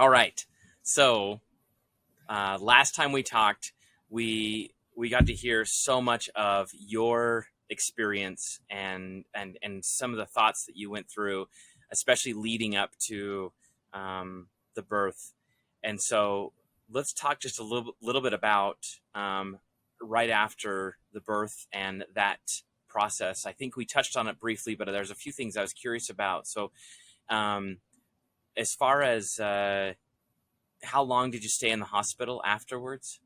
All right. So last time we talked, we got to hear so much of your experience and some of the thoughts that you went through, especially leading up to the birth. And so let's talk just a little bit about right after the birth and that process. I think we touched on it briefly, but there's a few things I was curious about. So um, as far as how long did you stay in the hospital afterwards?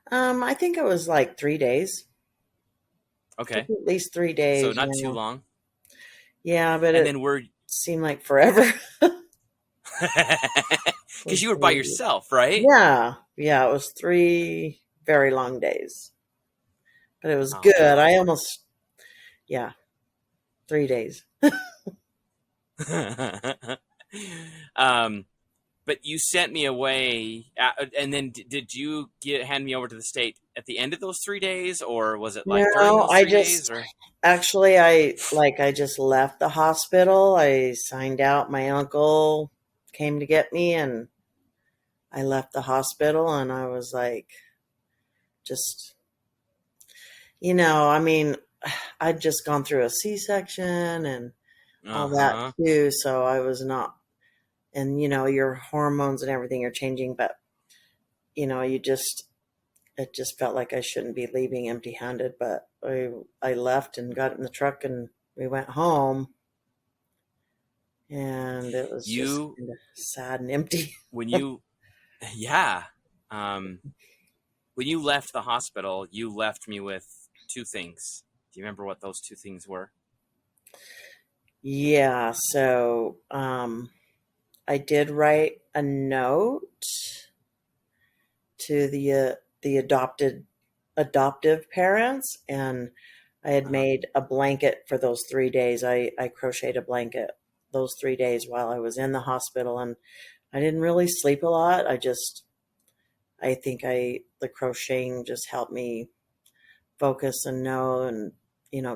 I think it was like 3 days. Took Okay, at least three so days, not too yeah. long. Yeah, but And it then we're seemed like forever. because Those you were by 3 days. yourself, right? Yeah, yeah, it was 3 very long days. But it was Oh good. boy. Yeah, 3 days. um, but you sent me away, and then did you hand me over to the state at the end of those 3 days, or was it like during No, those 3 days? Or I just left the hospital. I signed out. My uncle came to get me and I left the hospital and I was like, just, I mean, I'd just gone through a C-section and uh all that huh. too. So I was not, and your hormones and everything are changing, but it just felt like I shouldn't be leaving empty handed. But I left and got in the truck and we went home and it was just You kind of sad and empty. when you yeah. When you left the hospital, you left me with two things. Do you remember what those two things were? Yeah. So, I did write a note to the adoptive parents, and I had Uh-huh. made a blanket for those 3 days. I crocheted a blanket those 3 days while I was in the hospital, and I didn't really sleep a lot. I think the crocheting just helped me focus and know and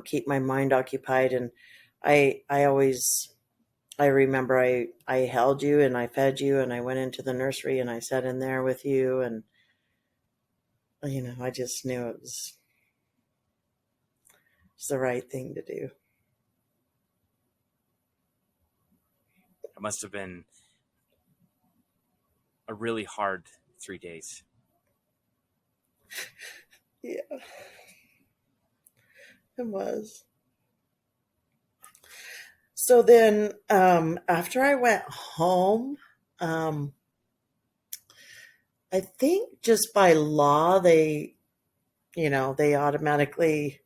keep my mind occupied. And I always I remember I held you and I fed you and I went into the nursery and I sat in there with you, and I just knew it's the right thing to do. It must have been a really hard 3 days. Yeah, it was. So then, after I went home, um, I think just by law they automatically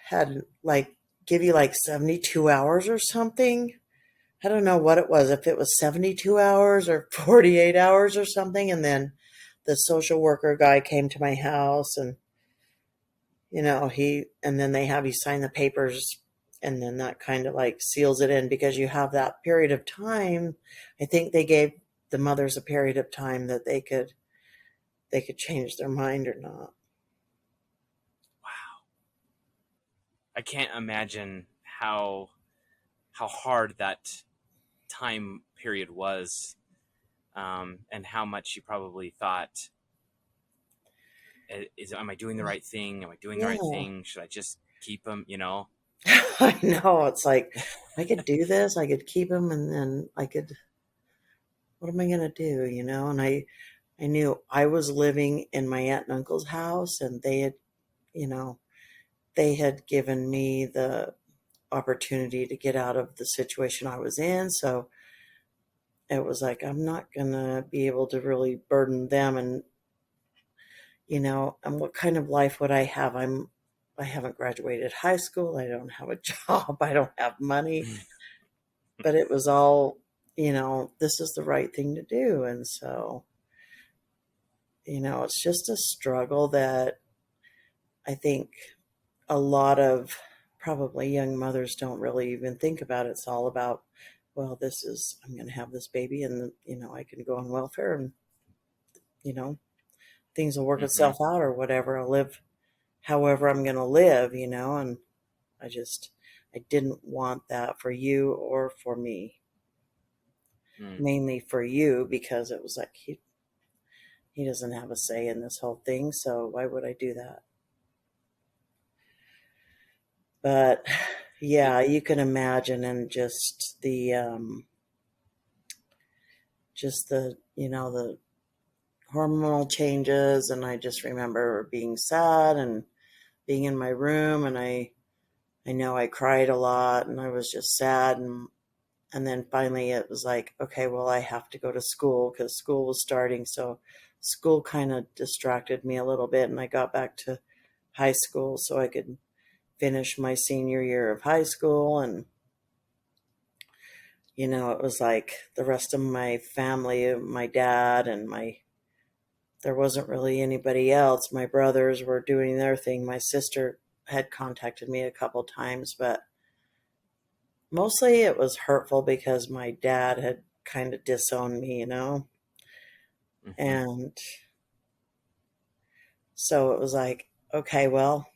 had like give you like 72 hours or something. I don't know what it was, if it was 72 hours or 48 hours or something. And then the social worker guy came to my house and, and then they have you sign the papers, and then that kind of like seals it in because you have that period of time. I think they gave the mothers a period of time that they could change their mind or not. Wow. I can't imagine how hard that time period was, and how much you probably thought, am I doing the right thing? Am I doing the right Yeah. thing? Should I just keep them? I know. It's like I could do this, I could keep him, and then what am I going to do? And I knew I was living in my aunt and uncle's house, and you know, they had given me the opportunity to get out of the situation I was in. So it was like, I'm not going to be able to really burden them. And what kind of life would I have? I haven't graduated high school. I don't have a job. I don't have money, but it was all, this is the right thing to do. And so, it's just a struggle that I think a lot of probably young mothers don't really even think about. It's all about, well, I'm going to have this baby and, I can go on welfare and, you know, things will work Mm-hmm. itself out or whatever. I'll live however I'm going to live, and I didn't want that for you or for me. Mm. mainly for you, because it was like he doesn't have a say in this whole thing, so why would I do that? But It, yeah, you can imagine, and just the the hormonal changes, and I just remember being sad and being in my room, and I know I cried a lot, and I was just sad, and then finally it was like, okay, well, I have to go to school because school was starting, so school kind of distracted me a little bit, and I got back to high school so I could finish my senior year of high school. And it was like the rest of my family, my dad and my there wasn't really anybody else. My brothers were doing their thing. My sister had contacted me a couple times, but mostly it was hurtful because my dad had kind of disowned me. mm-hmm. And so it was like, okay, well,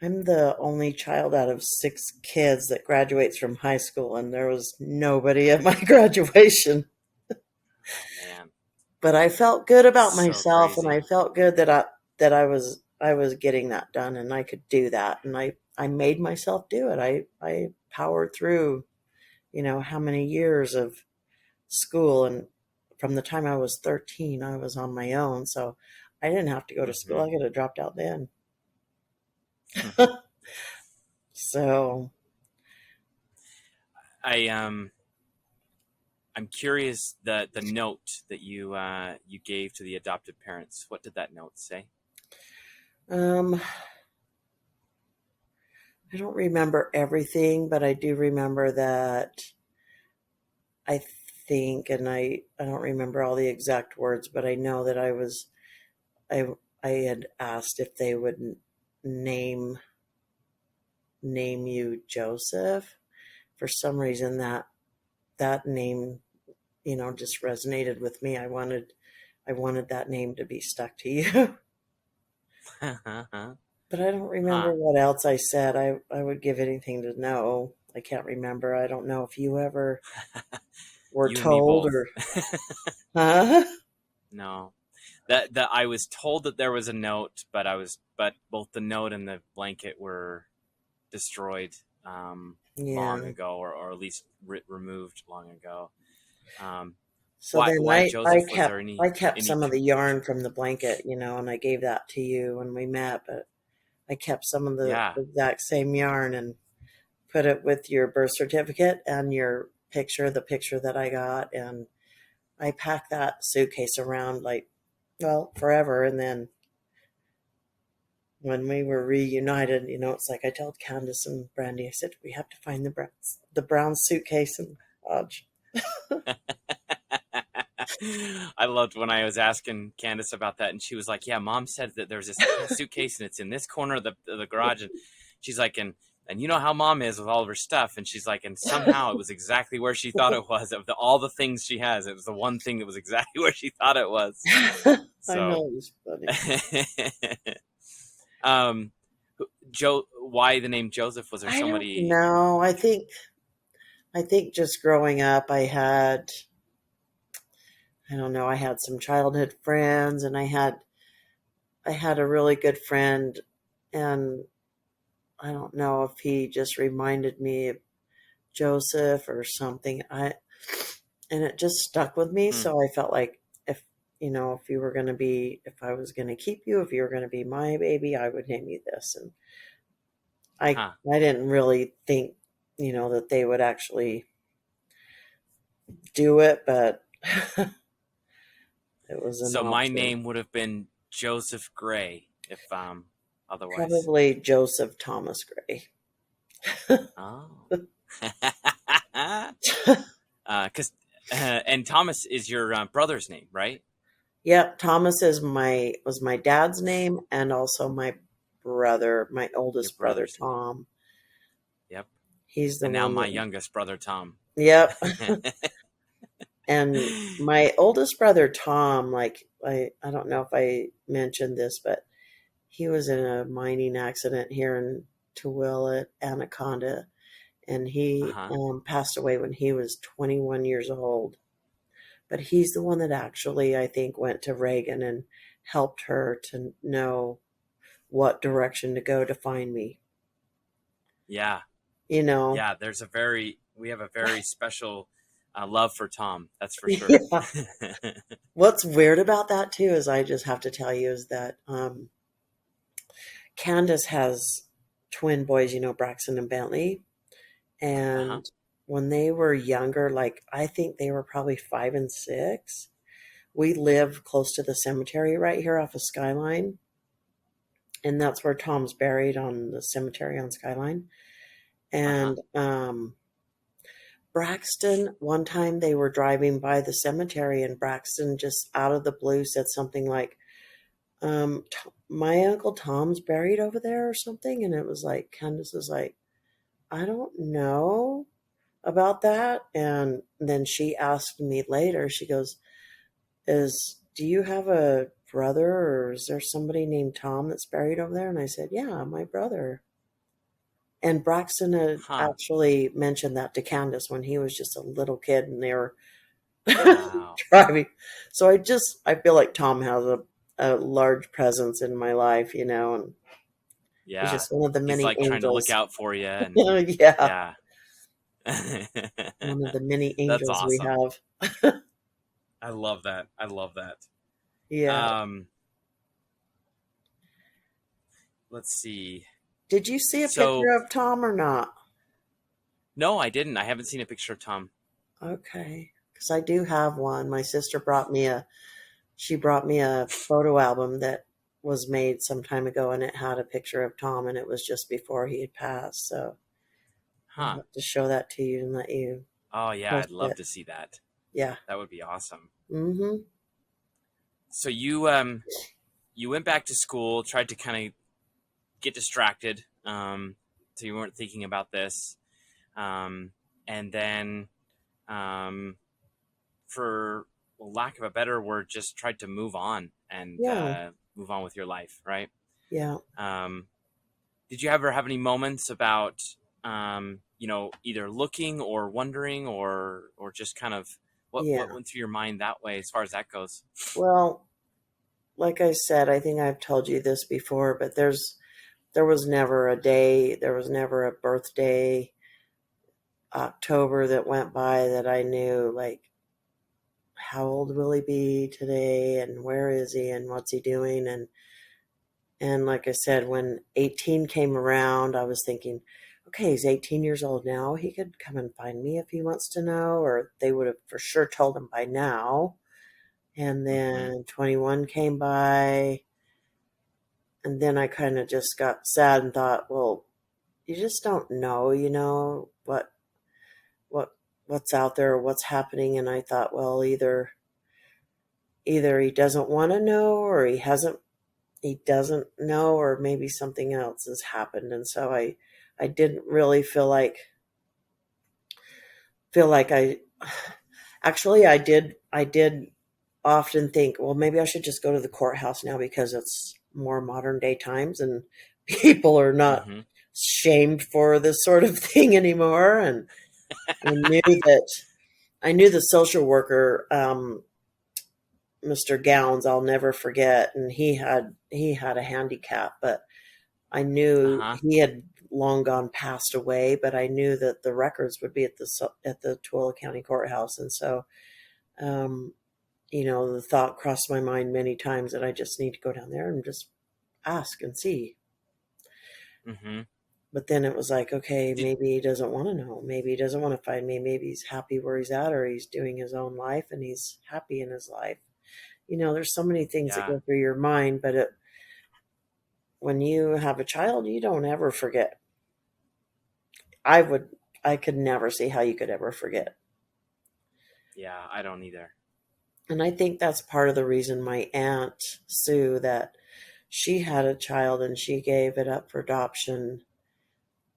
I'm the only child out of six kids that graduates from high school, and there was nobody at my graduation. Oh man, But I felt good about so myself, and I crazy. felt good that I was getting that done, and I could do that, and I made myself do it. I powered through, how many years of school, and from the time I was 13, I was on my own, so I didn't have to go to school. Mm-hmm. I could have dropped out then. So, I I'm curious the note that you gave to the adopted parents. What did that note say? um, I don't remember everything, but I do remember that I think, and I don't remember all the exact words, but I know that I I had asked if they would name name you Joseph. For some reason, that name, just resonated with me. I wanted that name to be stuck to you. Huh? But I don't remember what else I said. I would give anything to know. I can't remember. I don't know if you ever were You and me told, both. or huh? No, that I was told that there was a note, but both the note and the blanket were destroyed long Yeah. ago, or at least removed long ago. Um, So why then why I Joseph? Was there kept I kept any some of the yarn from the blanket, and I gave that to you when we met, but I kept some of the Yeah. exact same yarn and put it with your birth certificate and your picture, the picture that I got, and I packed that suitcase around like, well, forever. And then when we were reunited, it's like I told Candace and Brandy, I said, we have to find the brown suitcase in Lodge. I loved when I was asking Candace about that, and she was like, "Yeah, Mom said that there's this suitcase, and it's in this corner of the garage." And she's like, "And you know how Mom is with all of her stuff." And she's like, "And somehow it was exactly where she thought it was. Of all the things she has, it was the one thing that was exactly where she thought it was." I know So, it was funny. um, Joe, why the name Joseph? Was there I don't somebody? know. I think just growing up, I don't know, I had some childhood friends, and I had a really good friend, and I don't know if he just reminded me of Joseph or something. And it just stuck with me, Hmm, so I felt like if I was going to keep you, if you were going to be my baby, I would name you this. And I huh. I didn't really think, that they would actually do it, but it was an So my option. name would have been Joseph Gray if otherwise. Probably Joseph Thomas Gray. Oh. Because and Thomas is your brother's name, right? Yep, Thomas was my dad's name, and also my Your oldest brother brother's name. Tom. Yep. He's the And now one my that. youngest brother Tom. Yep. And my oldest brother Tom, like I don't know if I mentioned this, but he was in a mining accident here in Tooele, Anaconda, and he Uh-huh. passed away when he was 21 years old. but he's the one that actually, I think, went to Reagan and helped her to know what direction to go to find me. Yeah. You know, Yeah. We have a very special love for Tom. That's for sure. yeah. What's weird about that too is I just have to tell you is that Candace has twin boys, Braxton and Bentley. Uh-huh. And when they were younger, like I think they were probably 5 and 6, we live close to the cemetery right here off of Skyline. And that's where Tom's buried, on the cemetery on Skyline. Uh-huh. And Braxton, one time they were driving by the cemetery, and Braxton just out of the blue said something like, my Uncle Tom's buried over there or something. And it was like, Candace was like, I don't know about that. And then she asked me later, she goes, do you have a brother, or is there somebody named Tom that's buried over there? And I said, yeah, my brother. And Braxton had Huh. actually mentioned that to Candace when he was just a little kid and they were Wow. driving. So I feel like Tom has a large presence in my life, and he's Yeah. just one of the He's many like trying to look angels. out for you and Yeah, yeah. one of the many That's angels we awesome. have. I love that. I love that. Yeah. Um, let's see. Did you see a So, picture of Tom or not? no, I didn't. I haven't seen a picture of Tom. Okay. Because I do have one. My sister she brought me a photo album that was made some time ago, and it had a picture of Tom, and it was just before he had passed. So I'll Huh. have to show that to you and let you Oh, yeah, post I'd love it. to see that. Yeah. That would be awesome. Mm-hmm. So you went back to school, tried to kind of get distracted, so you weren't thinking about this, um, and then, um, for lack of a better word, just tried to move on and Yeah. move on with your life, right? Yeah. Um, did you ever have any moments about, either looking or wondering or just kind of what Yeah. went through your mind that way as far as that goes? Well, like I said, I think I've told you this before, but there was never a day, there was never a birthday, October that went by that I knew, like, how old will he be today, and where is he, and what's he doing. And like I said, when 18 came around, I was thinking, okay, he's 18 years old now, he could come and find me if he wants to know, or they would have for sure told him by now. And Mm-hmm. then 21 came by, and then I kind of just got sad and thought, well, you just don't know, what what's out there or what's happening. And I thought, well, either he doesn't want to know, or he doesn't know, or maybe something else has happened. And so I didn't really feel like I actually, I did often think, well, maybe I should just go to the courthouse now because it's more modern day times and people are not Mm-hmm. shamed for this sort of thing anymore. And I knew that I knew the social worker, Mr. Gowns, I'll never forget, and he had a handicap, but I knew Uh-huh. he had long gone passed away, but I knew that the records would be at the Tuala County Courthouse. And so, um, the thought crossed my mind many times that I just need to go down there and just ask and see. Mm-hmm. But then it was like, okay, Did maybe he doesn't want to know. Maybe he doesn't want to find me. Maybe he's happy where he's at, or he's doing his own life and he's happy in his life. There's so many things that yeah. go through your mind, but when you have a child, you don't ever forget. I would, I could never see how you could ever forget. Yeah, I don't either. And I think that's part of the reason my aunt Sue, that she had a child and she gave it up for adoption.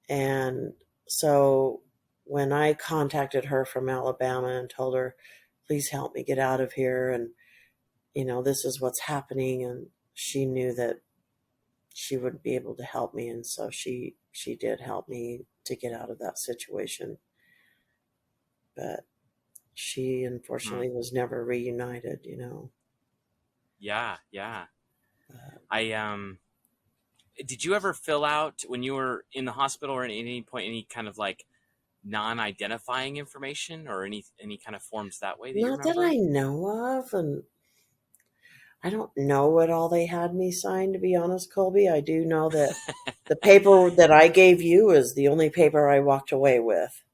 And so when I contacted her from Alabama and told her, please help me get out of here, and this is what's happening, and she knew that she would be able to help me, and so she did help me to get out of that situation. But she Hmm. unfortunately was never reunited, you know. Yeah, yeah. Uh, I did you ever fill out when you were in the hospital or at any point any kind of like non-identifying information or any kind of forms that way that you Not that remember? I know of, and I don't know what all they had me sign, to be honest, Colby. I do know that the paper that I gave you is the only paper I walked away with.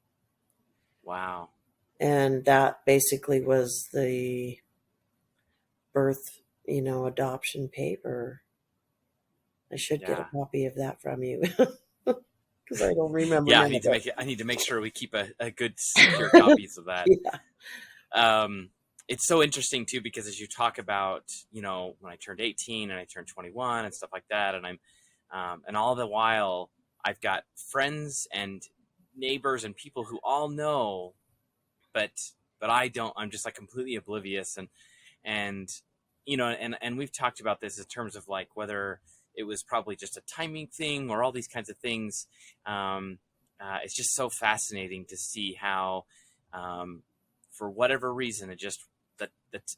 Wow. And that basically was the birth, you know, adoption paper. I should get a Yeah. copy of that from you because I don't remember Yeah, none of it. I need to make sure we keep a good secure copies of that. Yeah. Um, it's so interesting too because as you talk about, when I turned 18 and I turned 21 and stuff like that, and and all the while I've got friends and neighbors and people who all know, but I don't. I'm just like completely oblivious, and and we've talked about this in terms of like whether it was probably just a timing thing or all these kinds of things. It's just so fascinating to see how, um, for whatever reason, it just that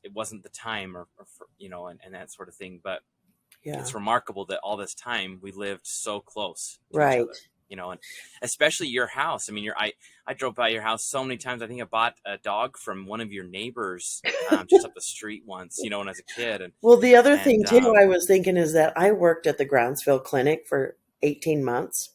it wasn't the time or for, and that sort of thing. But Yeah. it's remarkable that all this time we lived so close to each Right. other, and especially your house. I mean, I drove by your house so many times. I think I bought a dog from one of your neighbors, just up the street once, when I was a kid. and Well, the other thing and too I was thinking is that I worked at the Groundsville Clinic for 18 months.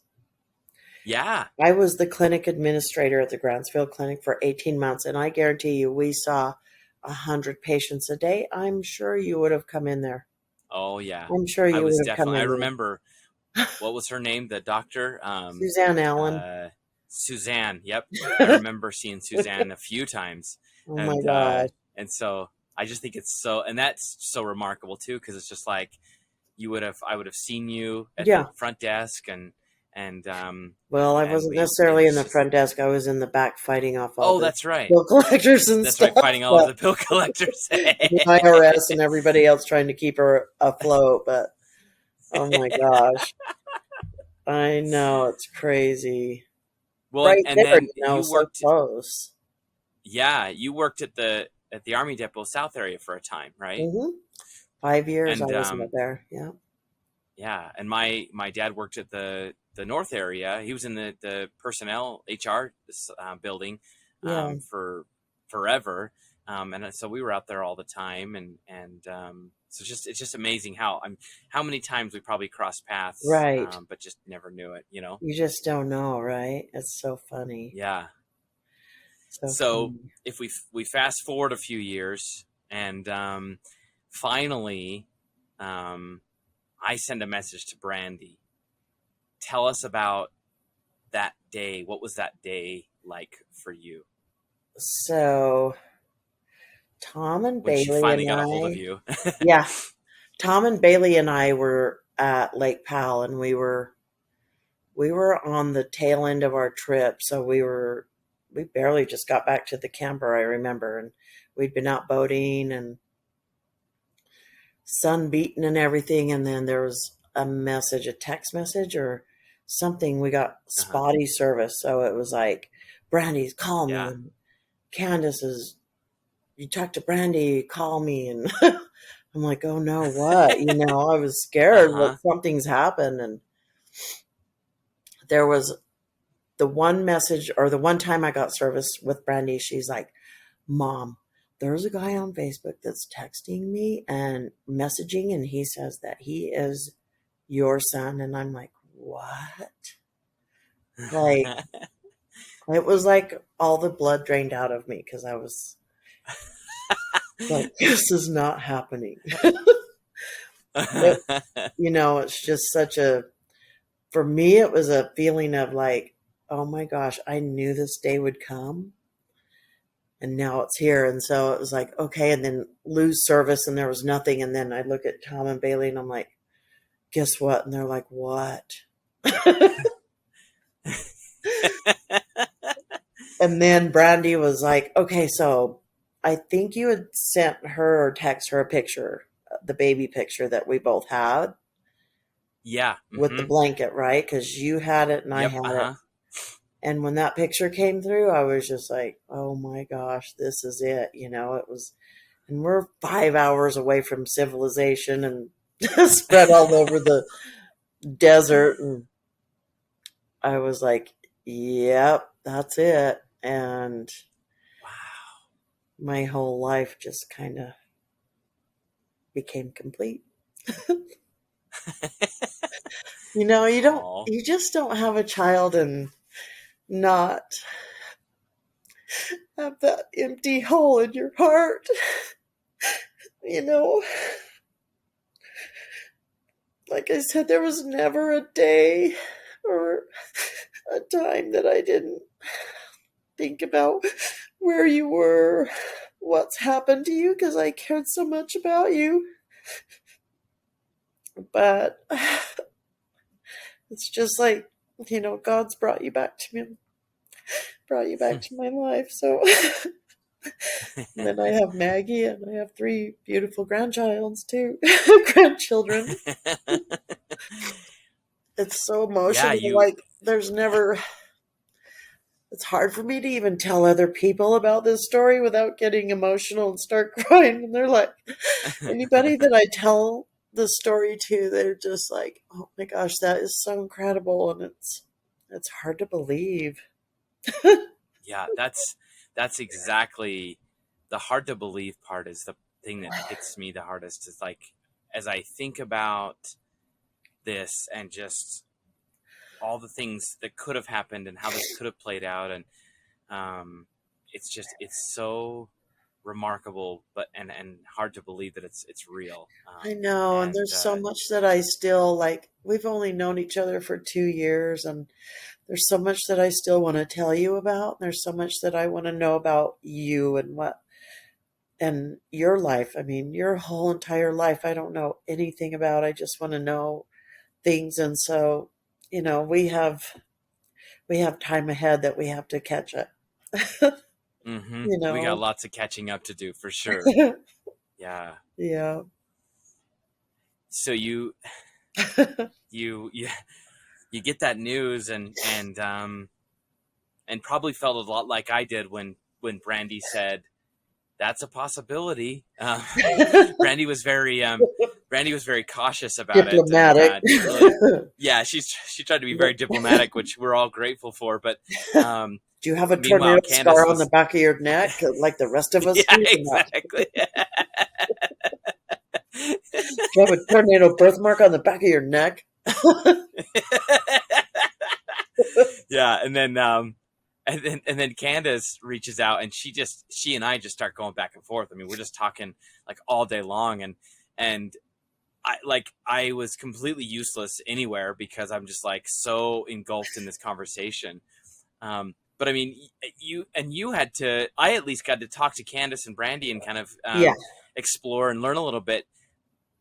yeah. I was the clinic administrator at the Groundsville Clinic for 18 months, and I guarantee you we saw 100 patients a day. I'm sure you would have come in there. Oh yeah. I'm sure I you was would have come definitely. I in remember what was her name, the doctor. there. Suzanne Allen. Uh, Suzanne. Yep, I remember seeing Suzanne a few times, Oh my and gosh. so I just think it's so, and that's so remarkable too, because it's just like I would have seen you at the Yeah. front desk, and Well, I wasn't and necessarily in it's the just, front desk. I was in the back fighting off all oh, the that's right, bill collectors and that's right, stuff, fighting all of but the bill collectors. the IRS and everybody else trying to keep her afloat. But oh my gosh, I know it's crazy. Well, Right and there, then you know, you so worked. close. Yeah, you worked at the Army Depot South area for a time, right? 5 years I And was out there. Yeah, yeah, and my dad worked at the North area. He was in the personnel HR building, yeah, for forever, and so we were out there all the time, and so it's just amazing how many times we probably crossed paths, right. but just never knew it. You just don't know, right? It's so funny, Yeah. so So funny. if we fast forward a few years, and finally, um, I send a message to Brandy. Tell us about that day. What was that day like for you So Tom and when she Bailey finally and got a hold of I, you? yeah, Tom and Bailey and I were at Lake Powell, and we were on the tail end of our trip, so we barely just got back to the camper, I remember, and we'd been out boating and sun beaten and everything, and then there was a text message or something. We got Uh-huh. spotty service, so it was like, Brandy's call me, Yeah. and Candace is, you talk to Brandy, call me, and I'm like, oh no, what? I was scared, like Uh-huh. something's happened. And there was the one message, or the one time I got service with Brandy, she's like, Mom, there's a guy on Facebook that's texting me and messaging, and he says that he is your son. And I'm like, what? Like, it was like all the blood drained out of me because I was like, this is not happening. It, it's just such a, for me, it was a feeling of like, oh my gosh, I knew this day would come and now it's here. And so it was like, okay. And then lose service and there was nothing. And then I look at Tom and Bailey and I'm like, guess what? And they're like, what? And then Brandy was like, okay, so I think you had sent her or text her a picture, the baby picture that we both had Yeah. with the Mm-hmm. blanket, right? Because you had it and I Yep. had it. Uh-huh. And when that picture came through, I was just like, oh my gosh, this is it. It was, and we're 5 hours away from civilization and spread all over the desert. And I was like, yep, that's it. And Wow. my whole life just kind of became complete. Oh, You just don't have a child and not have that empty hole in your heart. You know, like I said, there was never a day or a time that I didn't think about where you were, what's happened to you, because I cared so much about you. But it's just like, God's brought you back to me, brought you back to my life. So and then I have Maggie, and I have three beautiful grandchilds too, grandchildren. It's so yeah, emotional. you. Like there's never. It's hard for me to even tell other people about this story without getting emotional and start crying. And they're like, anybody that I tell the story to, they're just like, "Oh my gosh, that is so incredible," and it's hard to believe. Yeah, that's exactly the hard to believe part is the thing that hits me the hardest. Is like as I think about this and just all the things that could have happened and how this could have played out, and um, it's so remarkable, but and hard to believe that it's real. I know, and And there's so much that I still like. We've only known each other for 2 years, and there's so much that I still want to tell you about. There's so much that I want to know about you and what and your life. I mean, your whole entire life. I don't know anything about. I just want to know things, and so you know, we have time ahead that we have to catch up. you we got know, lots of catching up to do for sure. Yeah. yeah. So you you you get that news and probably felt a lot like I did when Brandy said that's a possibility. Brandy was very cautious about it and Diplomatic. didn't really. Yeah, she tried to be very diplomatic, which we're all grateful for. But um, Do you have a meanwhile, tornado Candace scar on the was. back of your neck like the rest of us Yeah, do? Or not? exactly. Do you have a tornado birthmark on the back of your neck? Yeah, and then Candace reaches out and she and I just start going back and forth. I mean, we're just talking like all day long, and I was completely useless anywhere because I'm just like so engulfed in this conversation. But I mean, you had to. I at least got to talk to Candace and Brandy and kind of Yeah, explore and learn a little bit.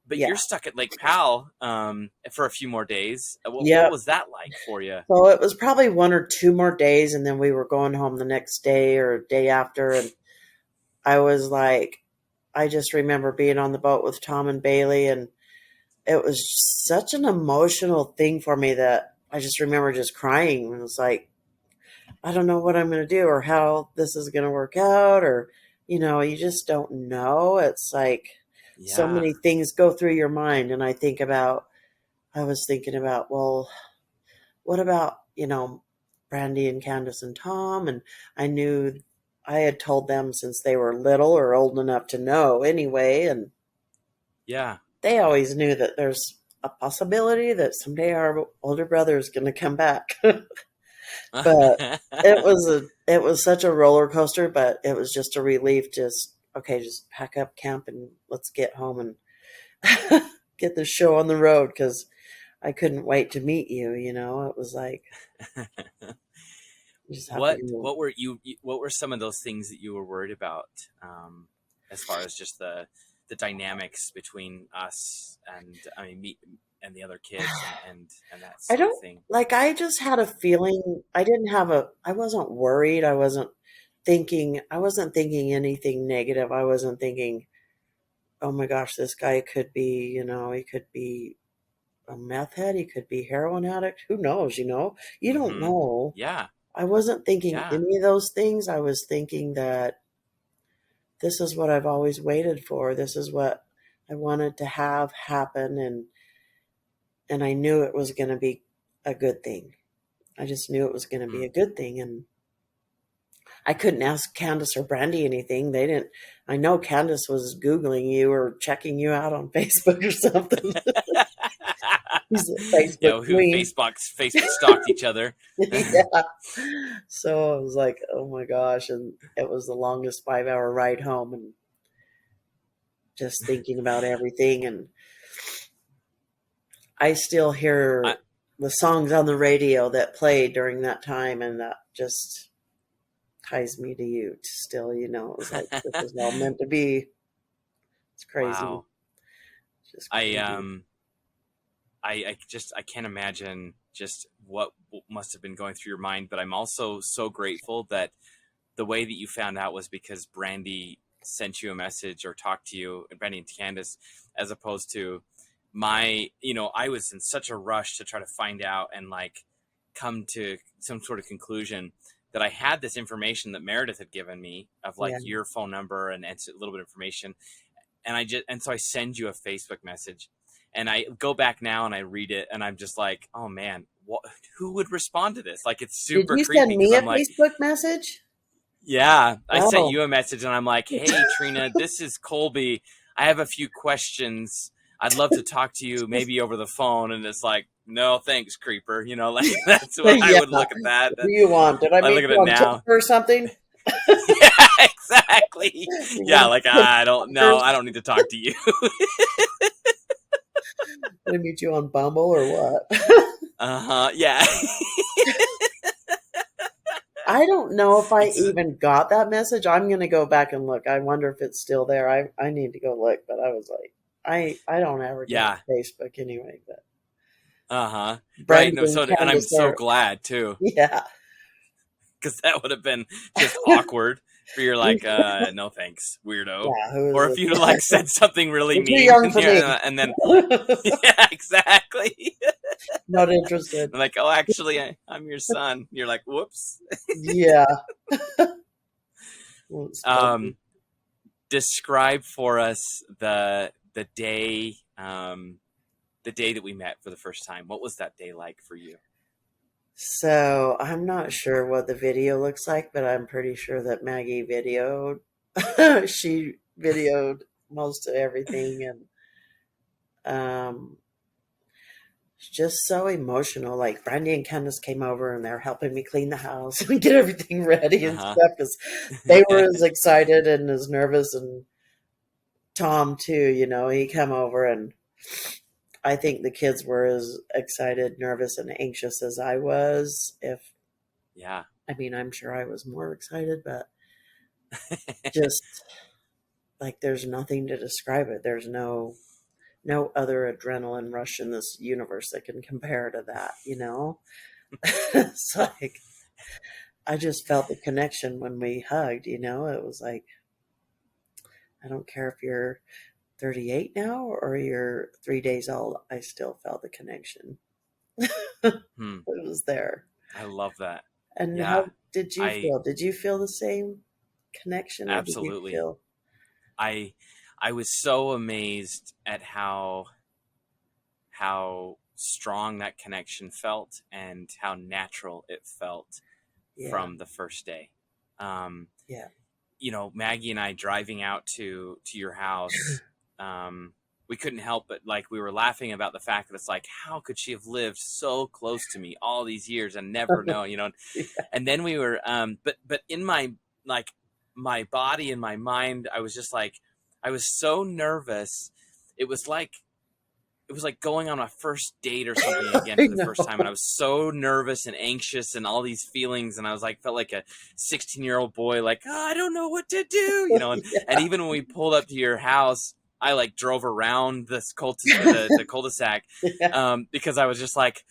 But yeah, you're stuck at Lake Powell for a few more days. What yeah. was that like for you? So it was probably 1 or 2 more days, and then we were going home the next day or day after. And I was like, I just remember being on the boat with Tom and Bailey, and it was such an emotional thing for me that I just remember just crying. It was like, I don't know what I'm going to do or how this is going to work out, or, you just don't know. It's like so Yeah, many things go through your mind. And I was thinking about, well, what about, Brandy and Candace and Tom? And I knew I had told them since they were little or old enough to know anyway. And yeah. they always knew that there's a possibility that someday our older brother is going to come back. But it was such a roller coaster, but it was just a relief. Just okay, just pack up camp and let's get home and get the show on the road because I couldn't wait to meet you. It was like you just have to what go. what were what were some of those things that you were worried about, as far as just the dynamics between us and I mean me and the other kids and that I sort of don't thing? like. I just had a feeling. I didn't have a. I wasn't worried. I wasn't thinking. I wasn't thinking anything negative. I wasn't thinking, oh my gosh, this guy could be. He could be a meth head. He could be heroin addict. Who knows? You don't Mm-hmm. know. Yeah. I wasn't thinking Yeah. any of those things. I was thinking that this is what I've always waited for. This is what I wanted to have happen, and I knew it was going to be a good thing. I just knew it was going to be Hmm. a good thing, and I couldn't ask Candace or Brandy anything. They didn't. I know Candace was Googling you or checking you out on Facebook or something. She's a Facebook Who queen. Facebook stalked each other. Yeah. So I was like, oh my gosh. And it was the longest 5 hour ride home and just thinking about everything. And I still I, hear the songs on the radio that played during that time. And that just ties me to you still. It was like, this is all meant to be. It's crazy. wow. It's just I crazy. um I can't imagine just what must have been going through your mind, but I'm also so grateful that the way that you found out was because Brandy sent you a message or talked to you, Brandy and Candace, as opposed to I was in such a rush to try to find out and like come to some sort of conclusion that I had this information that Meredith had given me of like Yeah. your phone number and a little bit of information. And so I send you a Facebook message and I go back now and I read it and I'm just like, oh man, who would respond to this? Like, it's Did super you creepy send because me a I'm like, Facebook message? yeah, I sent Oh, you a message and I'm like, hey, Trina, this is Colby. I have a few questions. I'd love to talk to you maybe over the phone. And it's like, no, thanks, creeper. Like that's what I yeah. would look at that. What do you want? Did I I look meet at you it on Tinder now. or something? Yeah, exactly. You Yeah, want like, to I don't know. I don't need to talk to you. meet you on Bumble or what? Uh-huh. Yeah. I don't know if I It's even got that message. I'm going to go back and look. I wonder if it's still there. I need to go look, but I was like, I don't ever get on yeah. Facebook anyway. But Uh-huh. Right. Brenda No, and and I'm Candace so are, glad too, yeah. because that would have been just awkward for your like, no thanks, weirdo. Yeah, who Or is if this? you'd like said something really You're too mean young for me. and then yeah, exactly. Not interested. Like, oh, actually, I'm your son. You're like, whoops. Yeah. Well, it's funny. Um, Describe for us the day that we met for the first time. What was that day like for you? So I'm not sure what the video looks like, but I'm pretty sure that Maggie videoed. She videoed most of everything, and um, it's just so emotional. Like Brandy and Candace came over, and they're helping me clean the house and get everything ready and Uh stuff because they were as excited and as nervous, and Tom too. He come over, and I think the kids were as excited, nervous, and anxious as I was. If Yeah. I mean, I'm sure I was more excited, but just like there's nothing to describe it. There's no other adrenaline rush in this universe that can compare to that. It's like I just felt the connection when we hugged. It was like I don't care if you're 38 now or you're 3 days old, I still felt the connection. It Hmm. was there. I love that. And Yeah. how did you I feel? Did you feel the same connection or did you absolutely. feel I I was so amazed at how strong that connection felt and how natural it felt yeah, from the first day. Um, yeah. Maggie and I driving out to your house, we couldn't help but like we were laughing about the fact that it's like, how could she have lived so close to me all these years and never know. And then we were, but in my like my body and my mind, I was just like, I was so nervous. It was like it was like going on a first date or something again I for the first time. And I know. was so nervous and anxious and all these feelings. And I was like, felt like a 16-year-old boy, like, oh, I don't know what to do. And Yeah. even when we pulled up to your house, I like drove around the cul-de-sac, Yeah. because I was just like,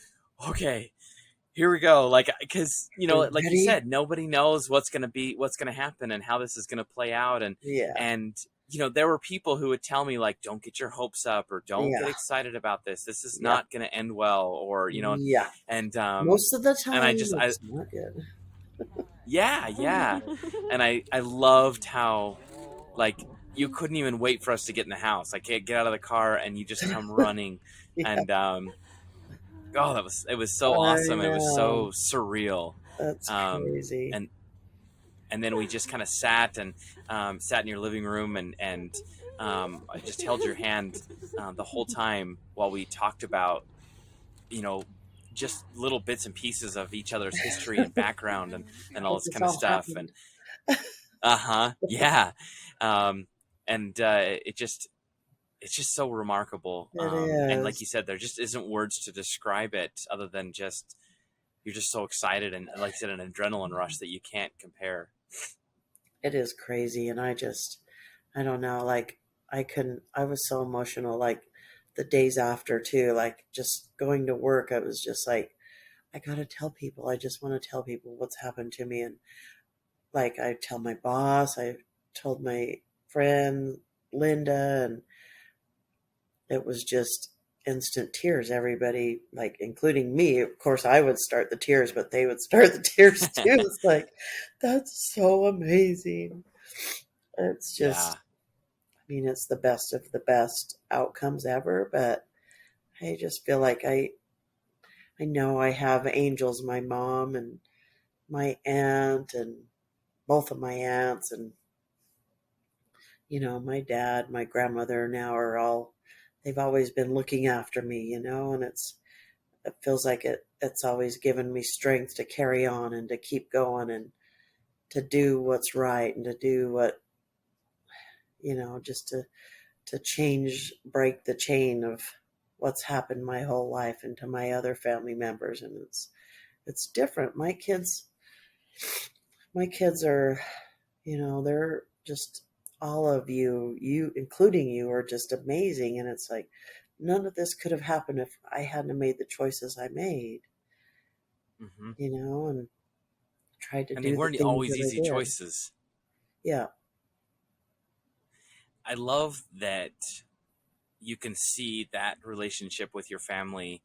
okay, here we go. Like, because, Are you like you ready? said, nobody knows what's going to happen and how this is going to play out. Yeah. And, there were people who would tell me like, don't get your hopes up or don't get Yeah. excited about this. This is Yeah. not going to end well. Or, Yeah. and, Most of the and I time just, it's not good. Yeah, yeah. And I loved how like you couldn't even wait for us to get in the house. Like get out of the car and you just come running Yeah, and oh it was so I awesome. It was know. so surreal. That's Um crazy. and and then we just kind of sat and sat in your living room and I just held your hand the whole time while we talked about you know just little bits and pieces of each other's history and background and all How this this kind of all stuff and happened. yeah um and it's just so remarkable It and like is. you said there just isn't words to describe it other than just you're just so excited and like you said an adrenaline rush that you can't compare. It is crazy. And I don't know, like, I was so emotional, like, the days after, too. Like, just going to work, I was just like, I gotta tell people. I just want to tell people what's happened to me. And, like, I tell my boss, I told my friend, Linda, and it was just instant tears. Everybody, like, including me, of course, I would start the tears, but they would start the tears too. It's like, that's so amazing. It's Yeah. just, I mean, it's the best of the best outcomes ever, but I just feel like I know I have angels, my mom and my aunt and both of my aunts and my dad, my grandmother now are all they've always been looking after me, and it feels like it's always given me strength to carry on and to keep going and to do what's right and to do what, just to change, break the chain of what's happened my whole life into my other family members. And it's different. My kids are, they're just, all of you including you, are just amazing. And it's like none of this could have happened if I hadn't made the choices I made, Hmm. and tried to And they do the weren't things always that I easy did. choices. Yeah. I love that you can see that relationship with your family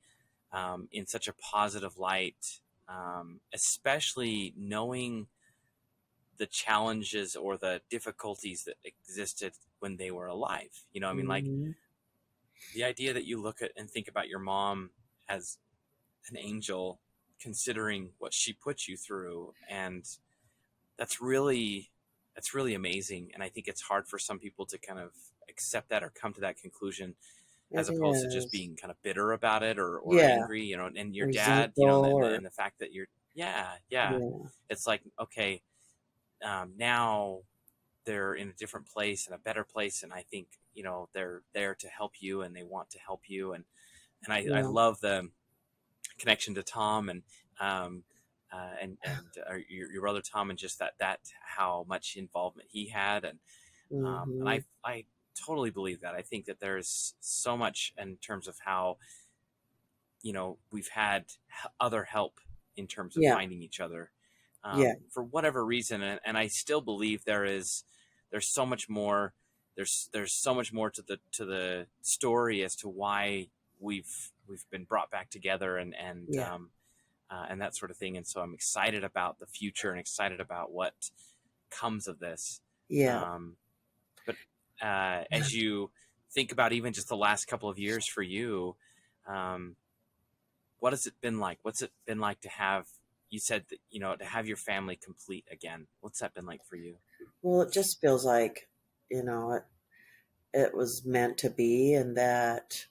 in such a positive light, especially knowing the challenges or the difficulties that existed when they were alive. You know, I mean, like Hmm. the idea that you look at and think about your mom as an angel, considering what she put you through, and that's really that's really amazing. And I think it's hard for some people to kind of accept that or come to that conclusion It as opposed to just is. being kind of bitter about it or Yeah. angry, and your dad, Resentful or, and the fact that you're, yeah, yeah, yeah. it's like, okay, now they're in a different place and a better place. And I think, they're there to help you and they want to help you. And I Yeah. love the connection to Tom and your brother Tom and just that how much involvement he had. And Hmm. I totally believe that. I think that there's so much in terms of how we've had other help in terms of Yeah. finding each other Yeah. for whatever reason, and I still believe there's so much more. There's so much more to the story as to why we've been brought back together Yeah. and that sort of thing. And so I'm excited about the future and excited about what comes of this. Yeah. Um, but as you think about even just the last couple of years for you, um, what has it been like? What's it been like to have, you said that, to have your family complete again? What's that been like for you? Well, it just feels like, it was meant to be, and that,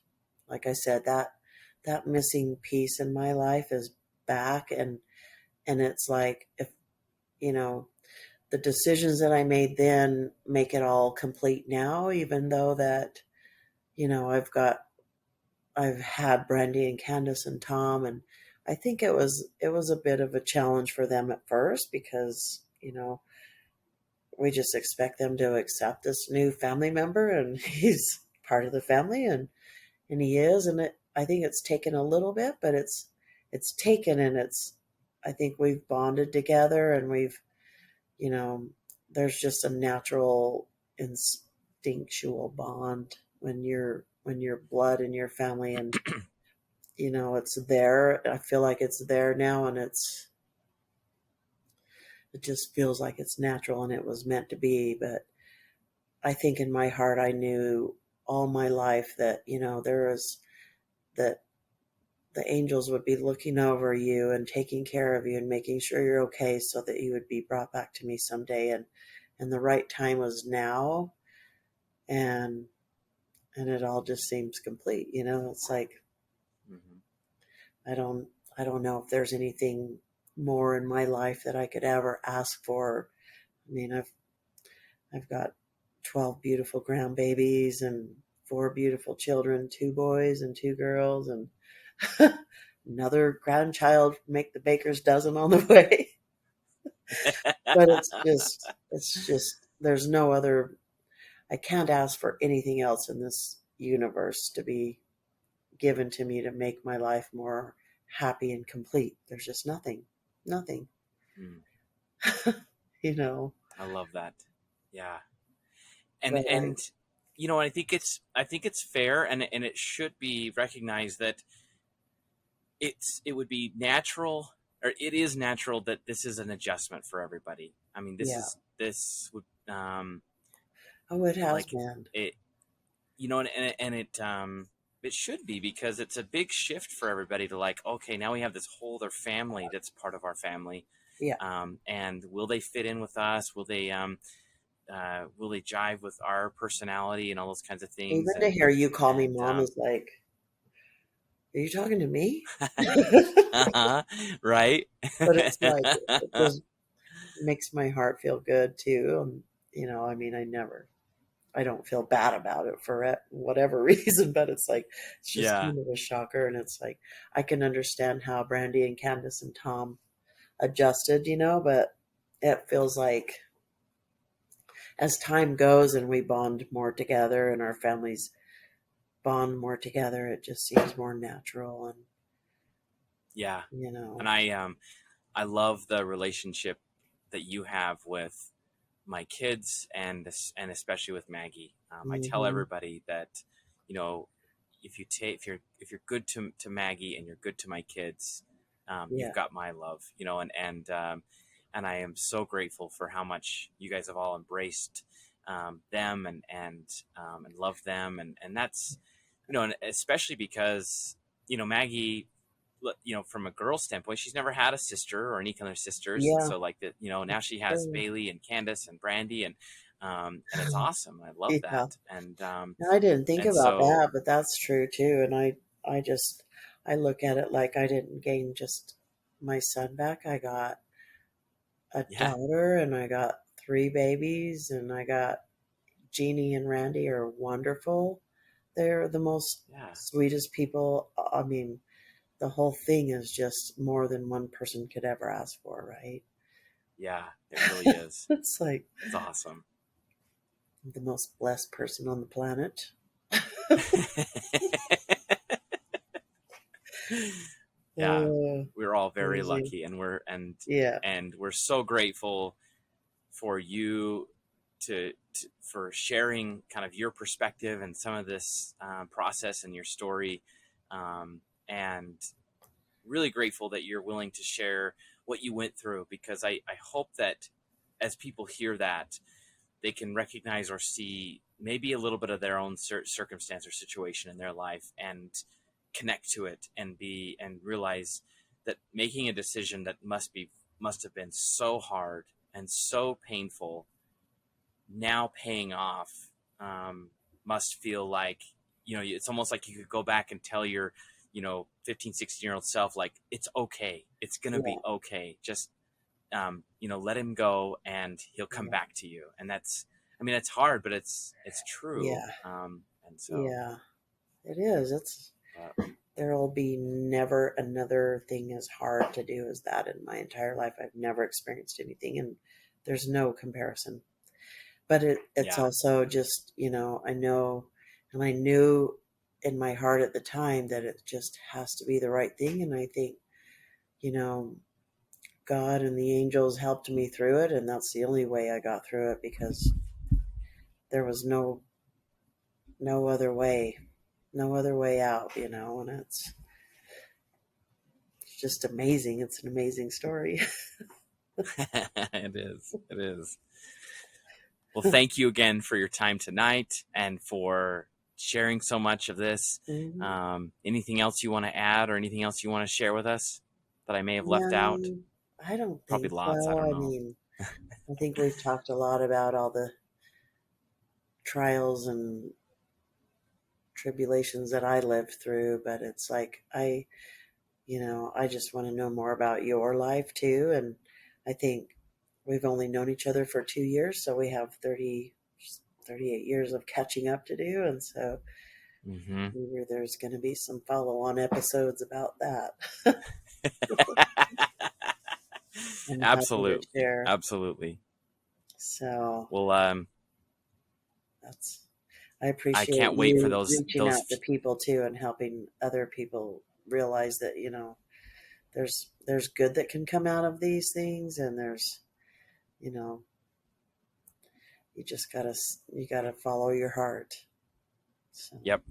like I said, that missing piece in my life is back. And it's like, if, you know the decisions that I made then make it all complete now, even though that, I've had Brandy and Candace and Tom. And I think it was a bit of a challenge for them at first, because we just expect them to accept this new family member, and he's part of the family, and he is. And I think it's taken a little bit, but it's taken, and I think we've bonded together, and we've, you know there's just a natural instinctual bond when you're blood in your family. And it's there. I feel like it's there now, and it just feels like it's natural and it was meant to be. But I think in my heart, I knew all my life that, there was that the angels would be looking over you and taking care of you and making sure you're okay so that you would be brought back to me someday. And the right time was now. And, and it all just seems complete. It's like, Hmm. I don't, I don't know if there's anything more in my life that I could ever ask for. I mean, I've got 12 beautiful grandbabies and four beautiful children, two boys and two girls, and another grandchild make the baker's dozen on the way. But there's no other, I can't ask for anything else in this universe to be given to me to make my life more happy and complete. There's just nothing, Mm, you know, I love that. Yeah. and but and I think it's fair, and it should be recognized that it would be natural, or it is natural, that this is an adjustment for everybody. I mean, yeah. this would, Oh, it has like, been. it, and it should be, because it's a big shift for everybody to, like, okay, now we have this whole other family that's part of our family. Yeah. And will they fit in with us? Will they jive with our personality and all those kinds of things? Even to hear you call me And mom is like, are you talking to me? uh-huh, right. But it's like, it just makes my heart feel good too. And, I mean, I don't feel bad about it for whatever reason, but it's like, it's just Yeah, kind of a shocker. And it's like, I can understand how Brandy and Candace and Tom adjusted, but it feels like as time goes and we bond more together and our families bond more together, it just seems more natural. And, yeah. you know, And I love the relationship that you have with my kids, and especially with Maggie. I tell hmm, everybody that, you know, if you're good to Maggie, and you're good to my kids, you've yeah, got my love. And I am so grateful for how much you guys have all embraced them, and love them, and that's, and especially because, Maggie, from a girl standpoint, she's never had a sister or any kind of sisters, and yeah, so, like, that, now it's she has true. Bailey and Candace and Brandy, and it's awesome. I love Yeah. that, and I didn't think and about so, that, but that's true too. And I just, I look at it like I didn't gain just my son back. I got a yeah, daughter and I got three babies and I got Jeannie and Randy are wonderful. They're the most yeah, sweetest people. I mean, the whole thing is just more than one person could ever ask for, right? yeah, it really is. It's like It's awesome. the most blessed person on the planet. Yeah, Uh, we're all very Crazy. lucky, and Yeah. we're so grateful for you, for sharing kind of your perspective and some of this process and your story, and really grateful that you're willing to share what you went through, because I hope that as people hear that, they can recognize or see maybe a little bit of their own circumstance or situation in their life, and connect to it, and realize that making a decision that must have been so hard and so painful, now paying off, must feel like, it's almost like you could go back and tell your, 15, 16-year-old self, like, it's okay, it's gonna be Yeah. okay, just, let him go, and he'll come Yeah. back to you. And that's, I mean, it's hard, but it's true. Yeah. And so, Yeah. It is. but There'll be never another thing as hard to do as that in my entire life. I've never experienced anything, and there's no comparison. But it's yeah, also just, I know, and I knew in my heart at the time that it just has to be the right thing. And I think, you know, God and the angels helped me through it. And that's the only way I got through it because there was no other way, no other way out, and it's just amazing. It's an amazing story. It is. It is. Well, thank you again for your time tonight and for sharing so much of this. Hmm. Anything else you want to add or anything else you want to share with us that I may have left out? No, I don't Probably think lots. I so. don't I know. mean, I think we've talked a lot about all the trials and tribulations that I lived through, but it's like I just want to know more about your life too. And I think we've only known each other for 2 years, so we have 38 years of catching up to do. And so Hmm. maybe there's going to be some follow on episodes about that. I'm happy to Absolutely. share. Absolutely. So Well, that's, I I appreciate can't wait for you those reaching out to people too and helping other people realize that, there's good that can come out of these things, and there's, you know, you gotta follow your heart. So Yep.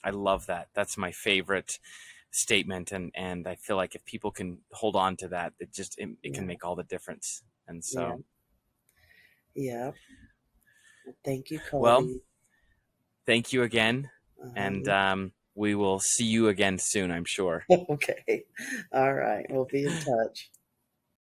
I love that. That's my favorite statement, and I feel like if people can hold on to that, it can yeah, make all the difference. And yeah, so, yeah. Thank you, well, Colby. thank you again, and Uh-huh. we will see you again soon, I'm sure. Okay. All right. We'll be in touch.